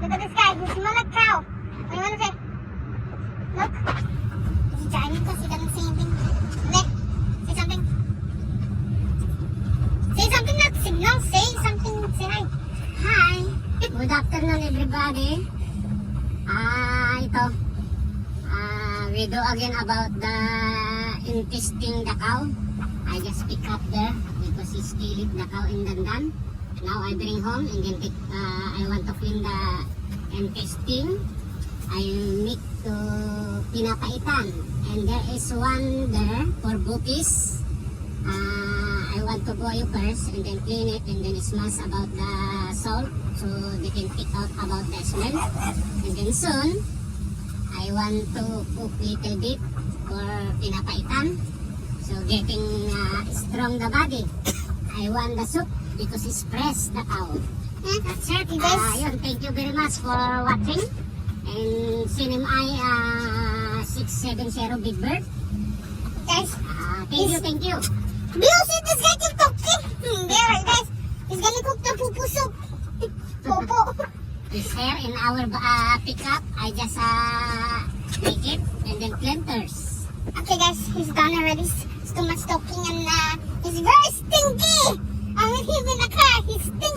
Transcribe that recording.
Look at this guy. You smell like cow. What do you want to say? Look. He's Chinese because he doesn't say anything. Nick, say something. Say something, not signal. Say something. Say hi. Hi. Good afternoon, everybody. Ito. We do again about the intestine the cow. I just pick up there because he's killing the cow in Dandan. Now I bring home and then I want to clean the intestine. I make to pinapaitan, and there is one there for bookies. I want to boil first and then clean it and then smash about the salt so they can pick out about the smell. And then soon I want to cook little bit for pinapaitan, so getting strong the body. I want the soup because it's fresh the cow. That's it, guys. Yun, thank you very much for watching. And CNMI 670 Big Bird. Guys, thank you. Do you see this guy keep talking? There, right, guys. He's gonna cook the pupu soup. Pupu. It's here in our pickup. I just make it and then planters. Okay, guys, he's done already. It's too much talking and he's very stinky. I'm with him in the car. He's stinky.